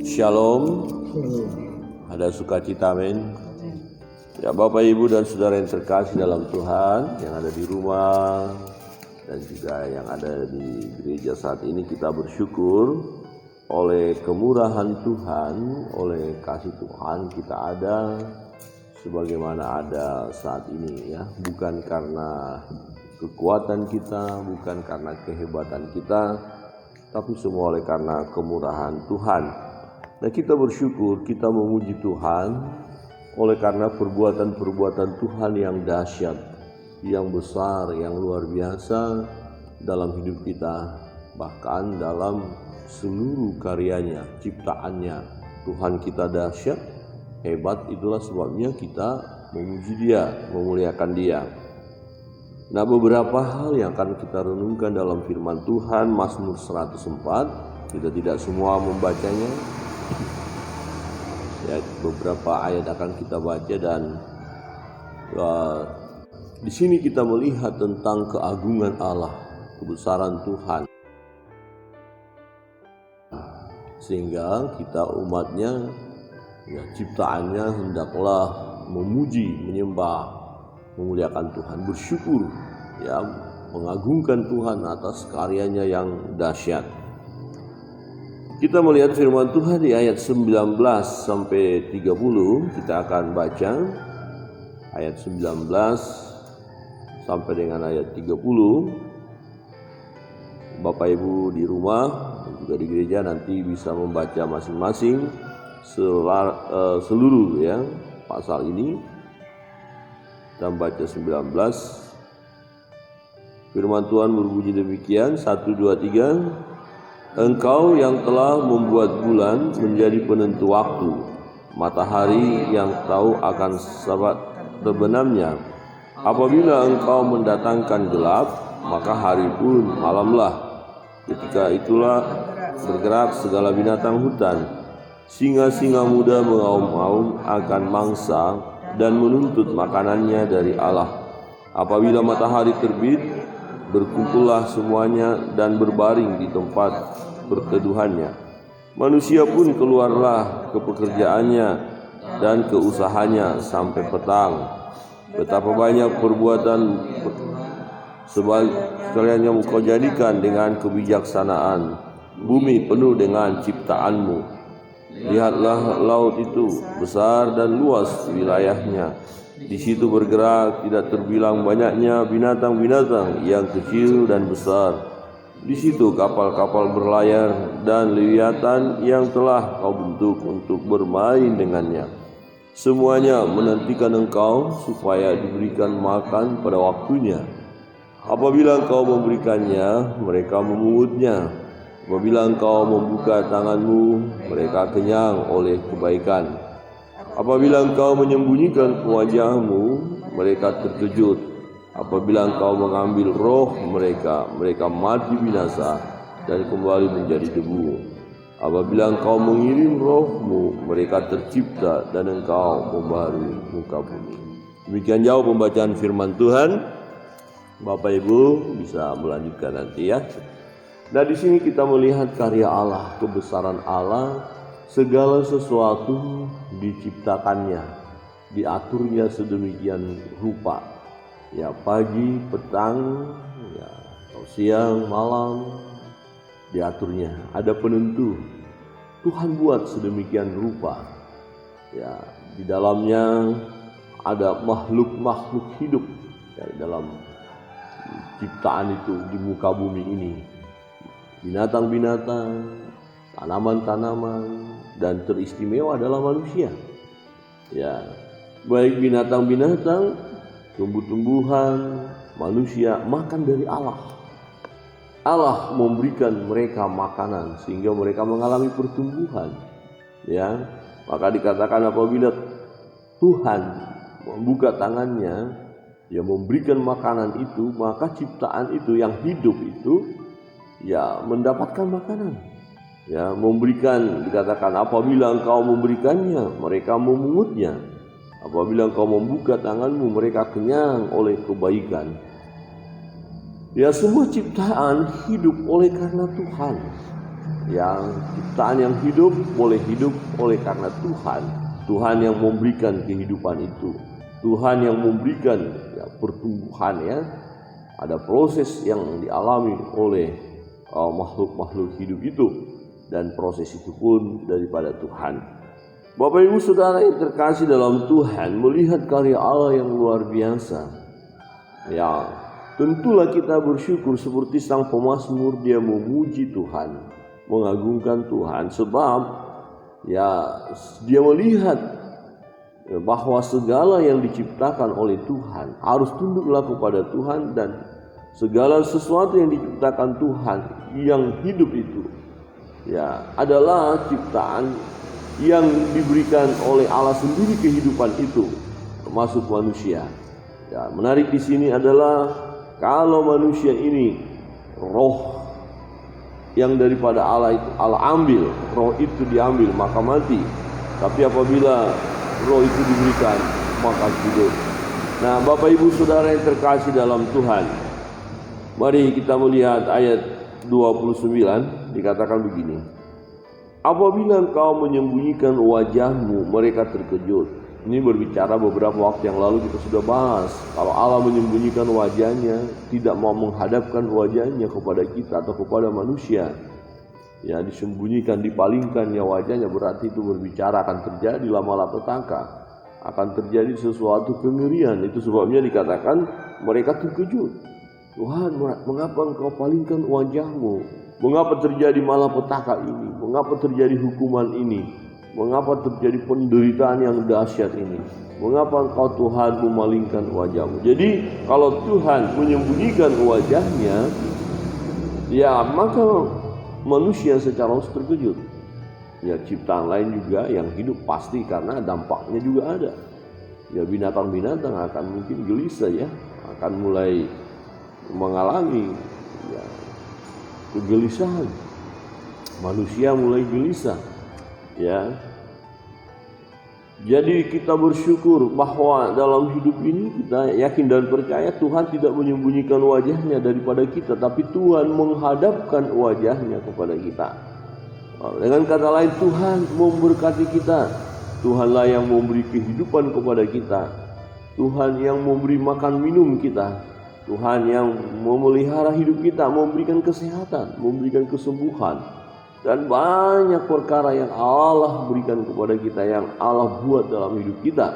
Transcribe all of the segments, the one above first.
Shalom. Ada sukacita, amin. Ya, Bapak, Ibu, dan saudara yang terkasih dalam Tuhan, yang ada di rumah dan juga yang ada di gereja saat ini, kita bersyukur oleh kemurahan Tuhan, oleh kasih Tuhan kita ada sebagaimana ada saat ini, ya. Bukan karena kekuatan kita, bukan karena kehebatan kita, tapi semua oleh karena kemurahan Tuhan. Nah, kita bersyukur, kita memuji Tuhan oleh karena perbuatan-perbuatan Tuhan yang dahsyat, yang besar, yang luar biasa dalam hidup kita, bahkan dalam seluruh karyanya, ciptaannya. Tuhan kita dahsyat, hebat, itulah sebabnya kita memuji Dia, memuliakan Dia. Nah, beberapa hal yang akan kita renungkan dalam firman Tuhan, Mazmur 104, kita tidak semua membacanya. Ya, beberapa ayat akan kita baca dan di sini kita melihat tentang keagungan Allah, kebesaran Tuhan, sehingga kita umatnya, ya, ciptaannya hendaklah memuji, menyembah, memuliakan Tuhan, bersyukur, ya, mengagungkan Tuhan atas karyanya yang dahsyat. Kita melihat firman Tuhan di ayat 19 sampai 30, kita akan baca ayat 19 sampai dengan ayat 30. Bapak Ibu di rumah dan juga di gereja nanti bisa membaca masing-masing seluruh, ya, pasal ini. Kita baca 19. Firman Tuhan berbunyi demikian, 1, 2, 3. Engkau yang telah membuat bulan menjadi penentu waktu, matahari yang tahu akan sabat terbenamnya. Apabila engkau mendatangkan gelap, maka hari pun malamlah. Ketika itulah bergerak segala binatang hutan. Singa-singa muda mengaum-aum akan mangsa dan menuntut makanannya dari Allah. Apabila matahari terbit, berkumpullah semuanya dan berbaring di tempat perteduhannya. Manusia pun keluarlah ke pekerjaannya dan ke usahanya sampai petang. Betapa banyak perbuatan sekalian yang kau jadikan dengan kebijaksanaan. Bumi penuh dengan ciptaanmu. Lihatlah laut itu besar dan luas wilayahnya. Di situ bergerak tidak terbilang banyaknya binatang-binatang yang kecil dan besar. Di situ kapal-kapal berlayar dan lewiatan yang telah kau bentuk untuk bermain dengannya. Semuanya menantikan engkau supaya diberikan makan pada waktunya. Apabila engkau memberikannya, mereka memungutnya. Apabila engkau membuka tanganmu, mereka kenyang oleh kebaikan. Apabila engkau menyembunyikan wajahmu, mereka terkejut. Apabila engkau mengambil roh mereka, mereka mati binasa dan kembali menjadi debu. Apabila engkau mengirim rohmu, mereka tercipta dan engkau membaharui muka bumi. Demikian jauh pembacaan firman Tuhan. Bapak Ibu bisa melanjutkan nanti, ya. Nah, di sini kita melihat karya Allah, kebesaran Allah. Segala sesuatu diciptakannya, diaturnya sedemikian rupa. Ya, pagi, petang, ya, atau siang, malam, diaturnya. Ada penentu. Tuhan buat sedemikian rupa. Ya, di dalamnya ada makhluk-makhluk hidup, ya, dalam ciptaan itu di muka bumi ini. Binatang-binatang, tanaman-tanaman, dan teristimewa adalah manusia. Ya, baik binatang-binatang, tumbuh-tumbuhan, manusia makan dari Allah. Allah memberikan mereka makanan sehingga mereka mengalami pertumbuhan. Ya, maka dikatakan apabila Tuhan membuka tangannya, ya, memberikan makanan itu, maka ciptaan itu yang hidup itu, ya, mendapatkan makanan. Ya, memberikan, dikatakan apabila engkau memberikannya, mereka memungutnya. Apabila engkau membuka tanganmu, mereka kenyang oleh kebaikan. Ya, semua ciptaan hidup oleh karena Tuhan. Yang ciptaan yang hidup hidup oleh karena Tuhan. Tuhan yang memberikan kehidupan itu. Tuhan yang memberikan pertumbuhan ya. Ada proses yang dialami oleh makhluk-makhluk hidup itu, dan proses itu pun daripada Tuhan. Bapak Ibu Saudara yang terkasih dalam Tuhan, melihat karya Allah yang luar biasa. Ya, tentulah kita bersyukur seperti sang pemazmur, dia memuji Tuhan, mengagungkan Tuhan, sebab ya dia melihat bahwa segala yang diciptakan oleh Tuhan harus tunduklah kepada Tuhan, dan segala sesuatu yang diciptakan Tuhan yang hidup itu ya adalah ciptaan yang diberikan oleh Allah sendiri kehidupan itu, termasuk manusia. Ya, menarik di sini adalah kalau manusia ini roh yang daripada Allah itu Allah ambil, roh itu diambil maka mati. Tapi apabila roh itu diberikan maka hidup. Nah, Bapak Ibu Saudara yang terkasih dalam Tuhan, mari kita melihat ayat 29, dikatakan begini. Apabila engkau menyembunyikan wajahmu, mereka terkejut. Ini berbicara beberapa waktu yang lalu kita sudah bahas. Kalau Allah menyembunyikan wajahnya, tidak mau menghadapkan wajahnya kepada kita atau kepada manusia, ya disembunyikan, dipalingkan ya wajahnya, berarti itu berbicara akan terjadi malapetaka, akan terjadi sesuatu kengerian. Itu sebabnya dikatakan mereka terkejut. Tuhan, mengapa engkau palingkan wajahmu? Mengapa terjadi malapetaka ini? Mengapa terjadi hukuman ini? Mengapa terjadi penderitaan yang dahsyat ini? Mengapa engkau Tuhan memalingkan wajahmu? Jadi kalau Tuhan menyembunyikan wajahnya, ya maka manusia secara harus terkejut. Ya ciptaan lain juga yang hidup pasti, karena dampaknya juga ada. Ya binatang-binatang akan mungkin gelisah ya, akan mulai mengalami ya kegelisahan. Manusia mulai gelisah. Ya. Jadi kita bersyukur bahwa dalam hidup ini kita yakin dan percaya Tuhan tidak menyembunyikan wajahnya daripada kita, tapi Tuhan menghadapkan wajahnya kepada kita. Dengan kata lain, Tuhan memberkati kita. Tuhanlah yang memberi kehidupan kepada kita. Tuhan yang memberi makan minum kita. Tuhan yang memelihara hidup kita, memberikan kesehatan, memberikan kesembuhan. Dan banyak perkara yang Allah berikan kepada kita, yang Allah buat dalam hidup kita.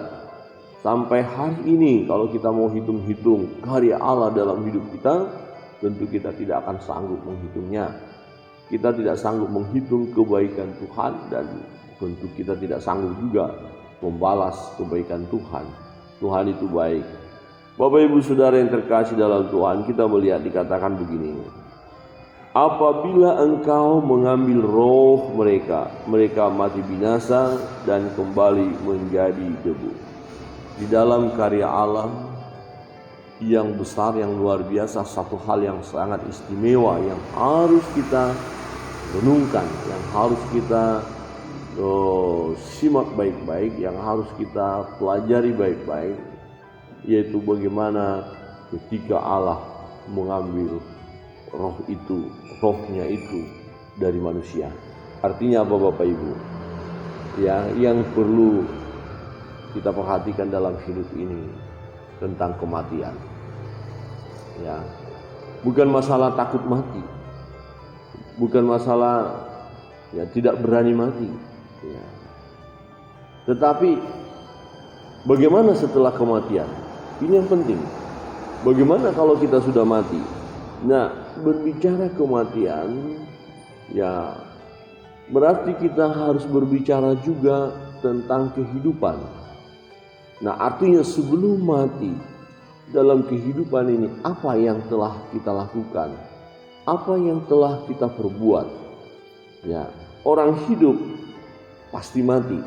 Sampai hari ini kalau kita mau hitung-hitung karya Allah dalam hidup kita, tentu kita tidak akan sanggup menghitungnya. Kita tidak sanggup menghitung kebaikan Tuhan, dan tentu kita tidak sanggup juga membalas kebaikan Tuhan. Tuhan itu baik. Bapak Ibu Saudara yang terkasih dalam Tuhan, kita melihat dikatakan begini. Apabila engkau mengambil roh mereka, mereka mati binasa dan kembali menjadi debu. Di dalam karya Allah yang besar, yang luar biasa, satu hal yang sangat istimewa yang harus kita renungkan, yang harus kita simak baik-baik, yang harus kita pelajari baik-baik, yaitu bagaimana ketika Allah mengambil roh itu, rohnya itu dari manusia. Artinya apa Bapak Ibu? Ya, yang perlu kita perhatikan dalam hidup ini tentang kematian. Ya, bukan masalah takut mati, bukan masalah ya tidak berani mati. Ya. Tetapi bagaimana setelah kematian? Ini yang penting. Bagaimana kalau kita sudah mati? Nah, berbicara kematian, ya berarti kita harus berbicara juga tentang kehidupan. Nah, artinya sebelum mati, dalam kehidupan ini apa yang telah kita lakukan? Apa yang telah kita perbuat? Ya, orang hidup pasti mati.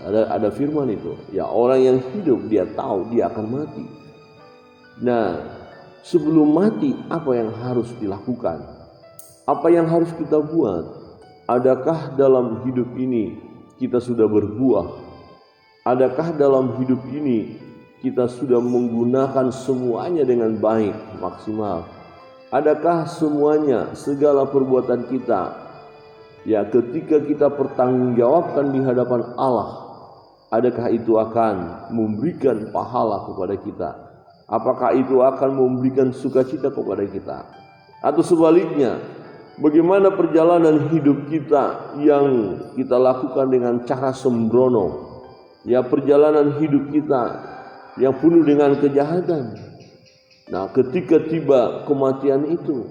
Ada firman itu. Ya, orang yang hidup dia tahu dia akan mati. Nah, sebelum mati apa yang harus dilakukan? Apa yang harus kita buat? Adakah dalam hidup ini kita sudah berbuah? Adakah dalam hidup ini kita sudah menggunakan semuanya dengan baik, maksimal? Adakah semuanya, segala perbuatan kita Ya, ketika kita pertanggungjawabkan di hadapan Allah, adakah itu akan memberikan pahala kepada kita? Apakah itu akan memberikan sukacita kepada kita? Atau sebaliknya, bagaimana perjalanan hidup kita yang kita lakukan dengan cara sembrono? Ya, perjalanan hidup kita yang penuh dengan kejahatan. Nah, ketika tiba kematian itu,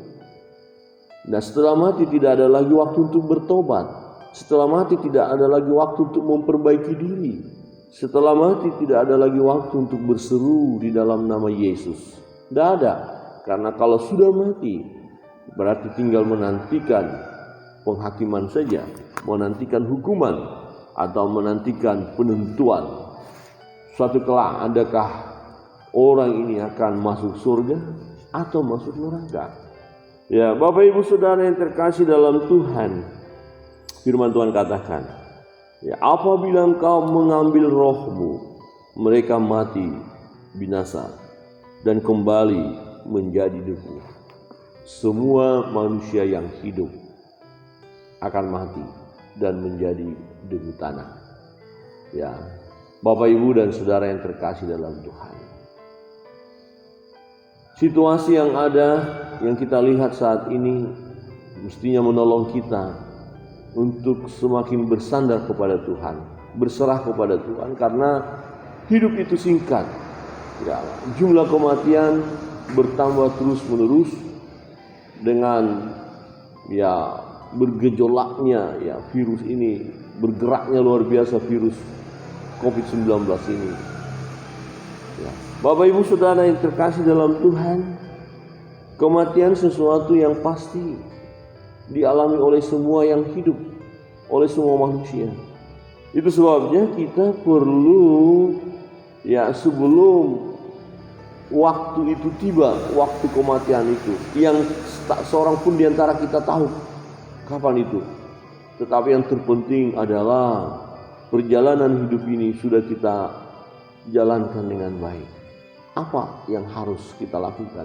nah setelah mati tidak ada lagi waktu untuk bertobat. Setelah mati tidak ada lagi waktu untuk memperbaiki diri. Setelah mati tidak ada lagi waktu untuk berseru di dalam nama Yesus. Tidak ada. Karena kalau sudah mati, berarti tinggal menantikan penghakiman saja, menantikan hukuman atau menantikan penentuan. Suatu kelak, adakah orang ini akan masuk surga atau masuk neraka? Ya, Bapak Ibu Saudara yang terkasih dalam Tuhan, firman Tuhan katakan, ya, apabila engkau mengambil rohmu, mereka mati binasa dan kembali menjadi debu. Semua manusia yang hidup akan mati dan menjadi debu tanah. Ya, Bapak Ibu dan Saudara yang terkasih dalam Tuhan, situasi yang ada, yang kita lihat saat ini, mestinya menolong kita untuk semakin bersandar kepada Tuhan, berserah kepada Tuhan, karena hidup itu singkat. Ya, jumlah kematian bertambah terus menerus dengan ya bergejolaknya ya virus ini, bergeraknya luar biasa virus COVID-19 ini. Ya. Bapak Ibu Saudara yang terkasih dalam Tuhan, kematian sesuatu yang pasti dialami oleh semua yang hidup, oleh semua manusia. Itu sebabnya kita perlu ya sebelum waktu itu tiba, waktu kematian itu, yang tak seorang pun di antara kita tahu kapan itu. Tetapi yang terpenting adalah perjalanan hidup ini sudah kita jalankan dengan baik. Apa yang harus kita lakukan?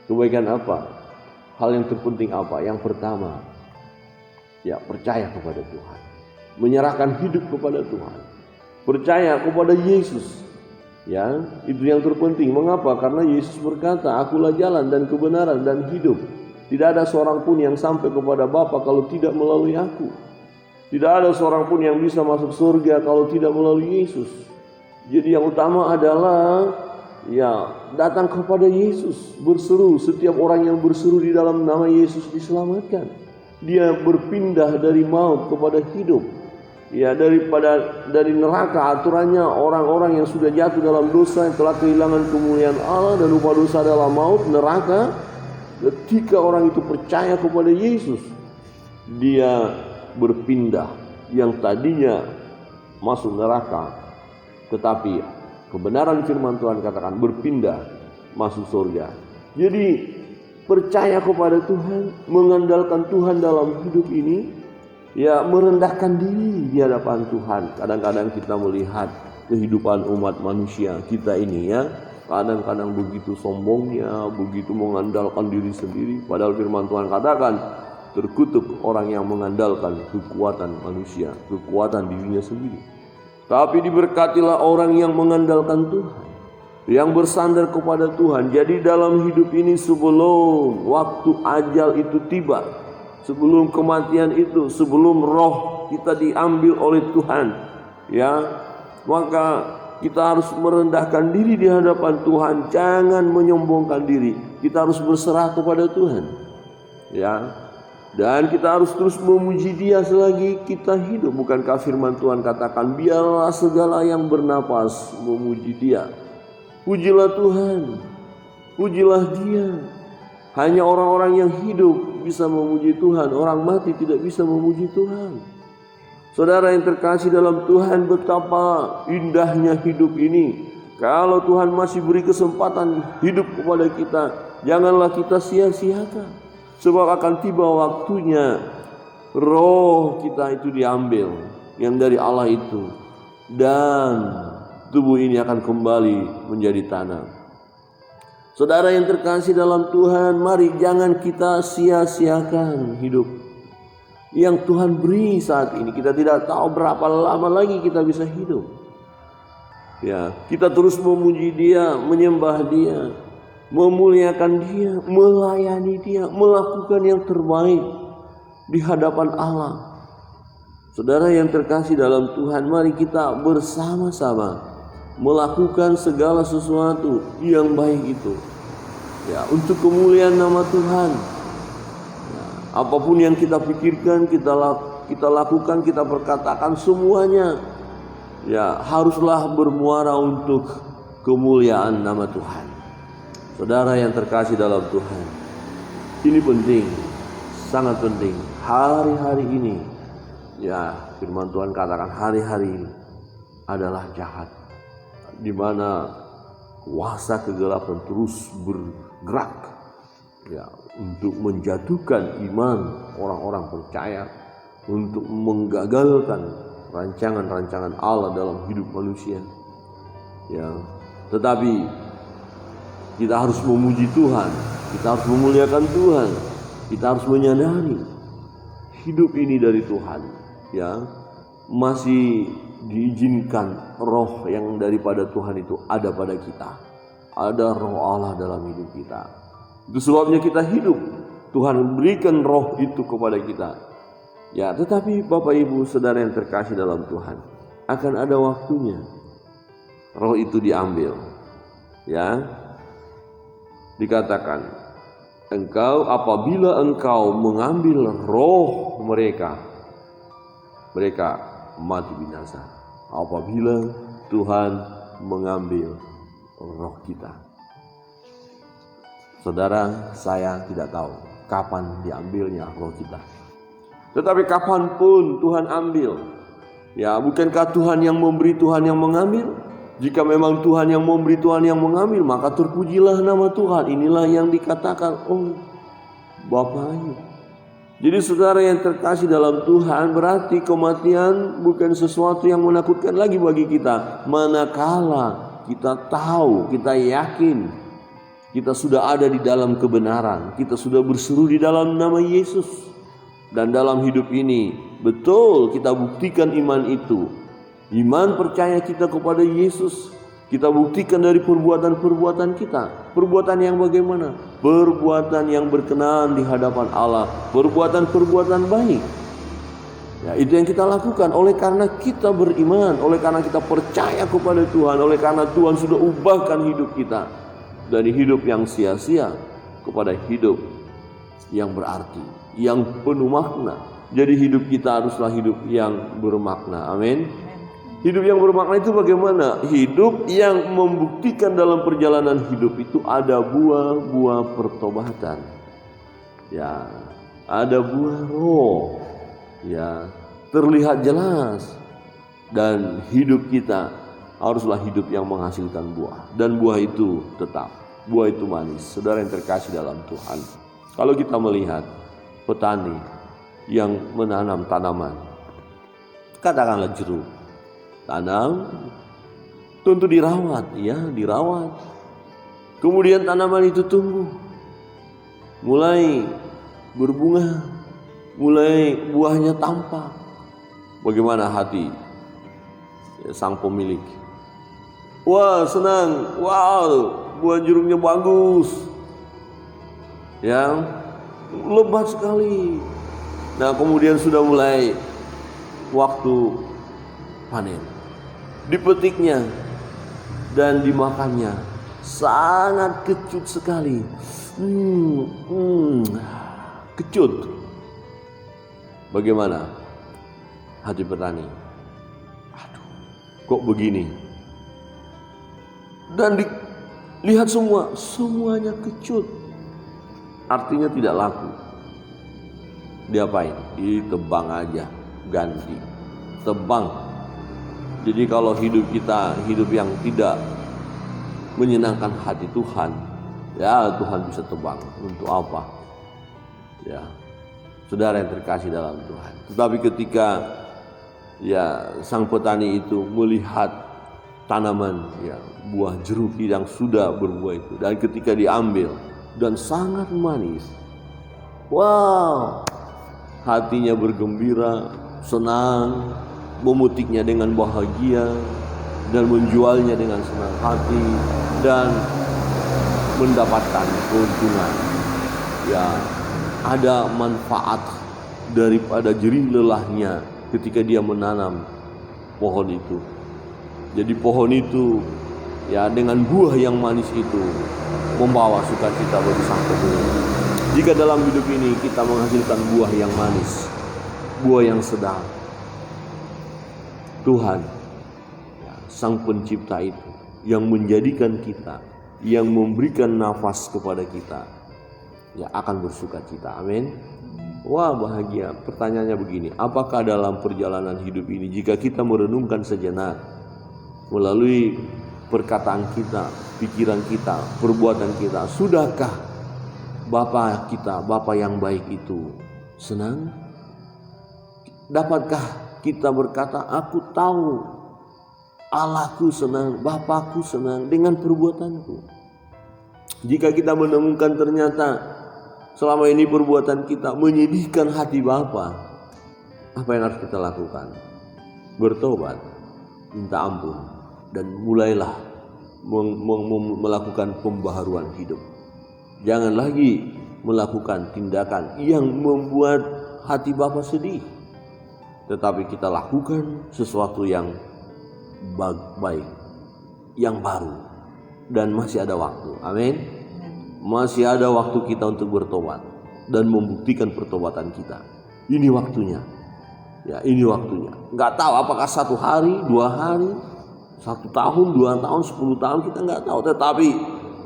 Kebaikan apa? Hal yang terpenting apa? Yang pertama, ya percaya kepada Tuhan, menyerahkan hidup kepada Tuhan, percaya kepada Yesus. Ya, itu yang terpenting. Mengapa? Karena Yesus berkata, "Akulah jalan dan kebenaran dan hidup. Tidak ada seorang pun yang sampai kepada Bapa kalau tidak melalui Aku. Tidak ada seorang pun yang bisa masuk surga kalau tidak melalui Yesus." Jadi yang utama adalah ya datang kepada Yesus, berseru. Setiap orang yang berseru di dalam nama Yesus diselamatkan. Dia berpindah dari maut kepada hidup. Ya, dari neraka, aturannya orang-orang yang sudah jatuh dalam dosa, yang telah kehilangan kemuliaan Allah dan upah dosa adalah maut, neraka. Ketika orang itu percaya kepada Yesus, dia berpindah. Yang tadinya masuk neraka, tetapi kebenaran firman Tuhan katakan berpindah masuk surga. Jadi percaya kepada Tuhan, mengandalkan Tuhan dalam hidup ini, ya merendahkan diri di hadapan Tuhan. Kadang-kadang kita melihat kehidupan umat manusia kita ini ya, kadang-kadang begitu sombongnya, begitu mengandalkan diri sendiri. Padahal firman Tuhan katakan, terkutuk orang yang mengandalkan kekuatan manusia, kekuatan dirinya sendiri. Tapi diberkatilah orang yang mengandalkan Tuhan, yang bersandar kepada Tuhan. Jadi dalam hidup ini sebelum waktu ajal itu tiba, sebelum kematian itu, sebelum roh kita diambil oleh Tuhan, ya, maka kita harus merendahkan diri di hadapan Tuhan. Jangan menyombongkan diri. Kita harus berserah kepada Tuhan, ya. Dan kita harus terus memuji Dia selagi kita hidup. Bukankah firman Tuhan katakan, biarlah segala yang bernapas memuji Dia. Pujilah Tuhan, pujilah Dia. Hanya orang-orang yang hidup bisa memuji Tuhan. Orang mati tidak bisa memuji Tuhan. Saudara yang terkasih dalam Tuhan, betapa indahnya hidup ini. Kalau Tuhan masih beri kesempatan hidup kepada kita, janganlah kita sia-siakan. Sebab akan tiba waktunya roh kita itu diambil, yang dari Allah itu, dan tubuh ini akan kembali menjadi tanah. Saudara yang terkasih dalam Tuhan, mari jangan kita sia-siakan hidup. yang Tuhan beri saat ini. Kita tidak tahu berapa lama lagi kita bisa hidup. Ya, kita terus memuji Dia, menyembah Dia, memuliakan Dia, melayani Dia, melakukan yang terbaik di hadapan Allah. Saudara yang terkasih dalam Tuhan, mari kita bersama-sama melakukan segala sesuatu yang baik itu, ya, untuk kemuliaan nama Tuhan. Ya, apapun yang kita pikirkan, kita lakukan, kita perkatakan, semuanya ya haruslah bermuara untuk kemuliaan nama Tuhan. Saudara yang terkasih dalam Tuhan, ini penting, sangat penting. Hari-hari ini, ya, firman Tuhan katakan hari-hari ini adalah jahat, di mana kuasa kegelapan terus bergerak, ya, untuk menjatuhkan iman orang-orang percaya, untuk menggagalkan rancangan-rancangan Allah dalam hidup manusia. Ya, tetapi kita harus memuji Tuhan, kita harus memuliakan Tuhan, kita harus menyadari hidup ini dari Tuhan, ya, masih diizinkan roh yang daripada Tuhan itu ada pada kita. Ada roh Allah dalam hidup kita. Itu sebabnya kita hidup. Tuhan berikan roh itu kepada kita. Ya, tetapi Bapak Ibu Saudara yang terkasih dalam Tuhan, akan ada waktunya roh itu diambil. Ya, dikatakan, apabila engkau mengambil roh mereka mati binasa. Apabila Tuhan mengambil roh kita. Saudara, saya tidak tahu kapan diambilnya roh kita. Tetapi kapanpun Tuhan ambil, ya, bukankah Tuhan yang memberi, Tuhan yang mengambil? Jika memang Tuhan yang memberi, Tuhan yang mengambil, maka terpujilah nama Tuhan. Inilah yang dikatakan oleh Bapak Ayub. Jadi saudara yang terkasih dalam Tuhan, berarti kematian bukan sesuatu yang menakutkan lagi bagi kita. Manakala kita tahu, kita yakin, kita sudah ada di dalam kebenaran, kita sudah berseru di dalam nama Yesus. Dan dalam hidup ini, betul kita buktikan iman itu. Iman percaya kita kepada Yesus, kita buktikan dari perbuatan-perbuatan kita. Perbuatan yang bagaimana? Perbuatan yang berkenan di hadapan Allah, perbuatan-perbuatan baik. Ya, itu yang kita lakukan oleh karena kita beriman, oleh karena kita percaya kepada Tuhan, oleh karena Tuhan sudah ubahkan hidup kita dari hidup yang sia-sia kepada hidup yang berarti, yang penuh makna. Jadi hidup kita haruslah hidup yang bermakna. Amin. Hidup yang bermakna itu bagaimana? Hidup yang membuktikan dalam perjalanan hidup itu ada buah-buah pertobatan. Ya, ada buah roh. Ya, terlihat jelas. Dan hidup kita haruslah hidup yang menghasilkan buah. Dan buah itu tetap, buah itu manis. Saudara yang terkasih dalam Tuhan, kalau kita melihat petani yang menanam tanaman, katakanlah jeruk, tanam, tentu dirawat, ya, dirawat. Kemudian tanaman itu tumbuh, mulai berbunga, mulai buahnya tampak. Bagaimana hati sang pemilik? Wah, senang, wow, buah jeruknya bagus, yang lebat sekali. Nah, kemudian sudah mulai waktu panen, dipetiknya dan dimakannya sangat kecut sekali. Kecut. Bagaimana hati petani? Aduh, kok begini? Dan dilihat semuanya kecut. Artinya tidak laku. Diapain? Ditebang aja, ganti, tebang. Jadi kalau hidup kita hidup yang tidak menyenangkan hati Tuhan, ya Tuhan bisa tebang. Untuk apa? Ya, saudara yang terkasih dalam Tuhan. Tetapi ketika ya sang petani itu melihat tanaman, ya, buah jeruk yang sudah berbuah itu, dan ketika diambil dan sangat manis, wow, hatinya bergembira, senang, memetiknya dengan bahagia, dan menjualnya dengan senang hati, dan mendapatkan keuntungan. Ya, ada manfaat daripada jerih lelahnya ketika dia menanam pohon itu. Jadi pohon itu ya dengan buah yang manis itu membawa sukacita bagi sang pembeli. Jika dalam hidup ini kita menghasilkan buah yang manis, buah yang sedap, Tuhan ya, Sang Pencipta itu yang menjadikan kita, yang memberikan nafas kepada kita, ya akan bersukacita. Amin. Wah, bahagia. Pertanyaannya begini, apakah dalam perjalanan hidup ini jika kita merenungkan sejenak melalui perkataan kita, pikiran kita, perbuatan kita, sudahkah Bapa kita, Bapa yang baik itu senang? Dapatkah kita berkata, aku tahu Allahku senang, Bapakku senang dengan perbuatanku? Jika kita menemukan ternyata selama ini perbuatan kita menyedihkan hati Bapa, apa yang harus kita lakukan? Bertobat, minta ampun, dan mulailah melakukan pembaharuan hidup. Jangan lagi melakukan tindakan yang membuat hati Bapa sedih, tetapi kita lakukan sesuatu yang baik, yang baru, dan masih ada waktu. Amin. Masih ada waktu kita untuk bertobat dan membuktikan pertobatan kita. Ini waktunya. Ya, ini waktunya. Nggak tahu apakah 1 hari, 2 hari, 1 tahun, 2 tahun, 10 tahun, kita nggak tahu. Tetapi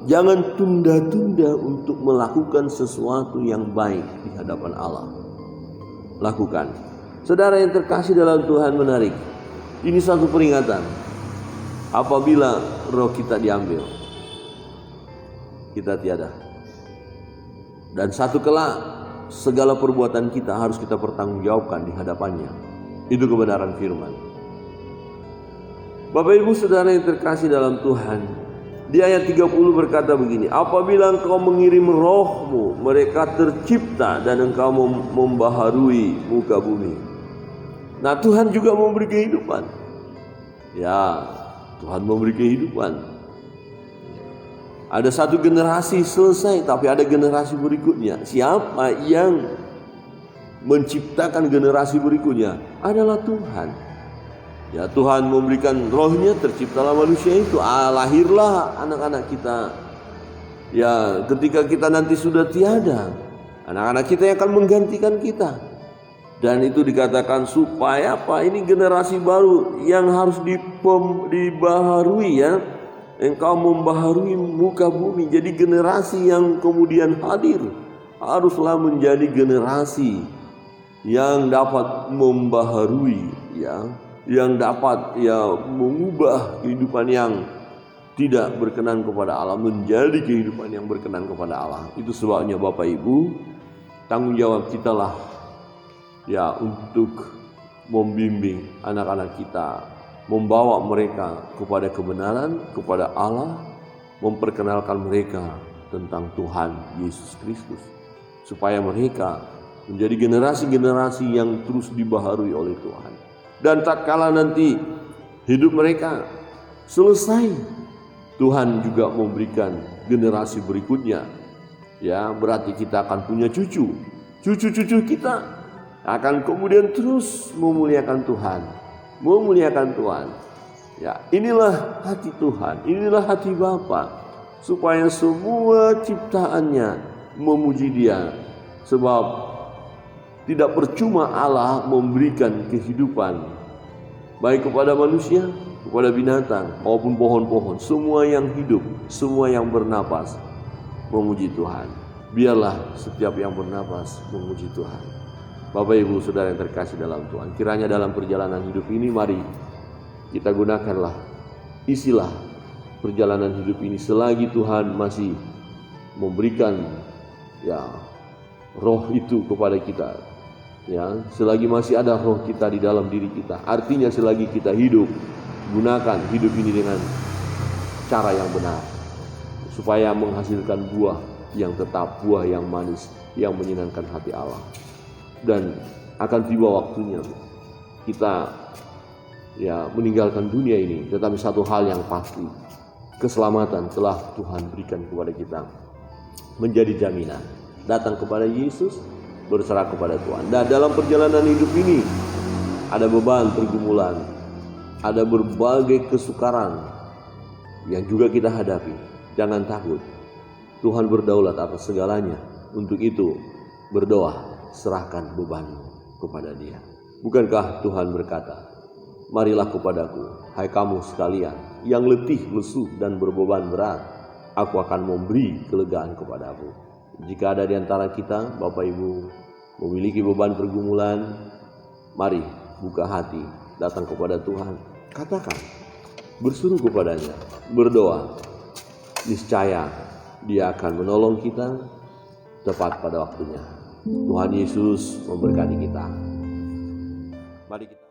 jangan tunda-tunda untuk melakukan sesuatu yang baik di hadapan Allah. Lakukan. Saudara yang terkasih dalam Tuhan, menarik. Ini satu peringatan. Apabila roh kita diambil, kita tiada. Dan satu kelak segala perbuatan kita harus kita pertanggungjawabkan di hadapannya. Itu kebenaran firman. Bapak Ibu Saudara yang terkasih dalam Tuhan, di ayat 30 berkata begini, apabila engkau mengirim rohmu, mereka tercipta dan engkau membaharui muka bumi. Nah, Tuhan juga memberi kehidupan. Ya, Tuhan memberi kehidupan. Ada satu generasi selesai, tapi ada generasi berikutnya. Siapa yang menciptakan generasi berikutnya? Adalah Tuhan. Ya, Tuhan memberikan rohnya, terciptalah manusia itu. Lahirlah anak-anak kita. Ya, ketika kita nanti sudah tiada, anak-anak kita yang akan menggantikan kita. Dan itu dikatakan supaya apa? Ini generasi baru yang harus dibaharui ya. Engkau membaharui muka bumi. Jadi generasi yang kemudian hadir haruslah menjadi generasi yang dapat membaharui ya, yang dapat ya mengubah kehidupan yang tidak berkenan kepada Allah menjadi kehidupan yang berkenan kepada Allah. Itu sebabnya Bapak Ibu, tanggung jawab kita lah ya untuk membimbing anak-anak kita, membawa mereka kepada kebenaran, kepada Allah, memperkenalkan mereka tentang Tuhan Yesus Kristus, supaya mereka menjadi generasi-generasi yang terus dibaharui oleh Tuhan. Dan tatkala nanti hidup mereka selesai, Tuhan juga memberikan generasi berikutnya. Ya, berarti kita akan punya cucu. Cucu-cucu kita akan kemudian terus memuliakan Tuhan. Memuliakan Tuhan. Ya, inilah hati Tuhan, inilah hati Bapa, supaya semua ciptaannya memuji Dia. Sebab tidak percuma Allah memberikan kehidupan baik kepada manusia, kepada binatang maupun pohon-pohon, semua yang hidup, semua yang bernapas memuji Tuhan. Biarlah setiap yang bernapas memuji Tuhan. Bapak Ibu Saudara yang terkasih dalam Tuhan, kiranya dalam perjalanan hidup ini mari kita gunakanlah, isilah perjalanan hidup ini selagi Tuhan masih memberikan ya roh itu kepada kita. Ya, selagi masih ada roh kita di dalam diri kita. Artinya selagi kita hidup, gunakan hidup ini dengan cara yang benar supaya menghasilkan buah yang tetap, buah yang manis, yang menyenangkan hati Allah. dan akan tiba waktunya kita meninggalkan dunia ini. Tetapi satu hal yang pasti, keselamatan telah Tuhan berikan kepada kita menjadi jaminan. Datang kepada Yesus, berserah kepada Tuhan. Dan dalam perjalanan hidup ini ada beban, pergumulan, ada berbagai kesukaran yang juga kita hadapi. Jangan takut, Tuhan berdaulat atas segalanya. Untuk itu berdoa, serahkan bebanmu kepada Dia. Bukankah Tuhan berkata, marilah kepadaku, hai kamu sekalian yang letih, lesu dan berbeban berat, aku akan memberi kelegaan kepadamu. Jika ada di antara kita, Bapak Ibu, memiliki beban pergumulan, mari buka hati, datang kepada Tuhan. Katakan, berseru kepadanya, berdoa. Niscaya Dia akan menolong kita tepat pada waktunya. Tuhan Yesus memberkati kita. Mari kita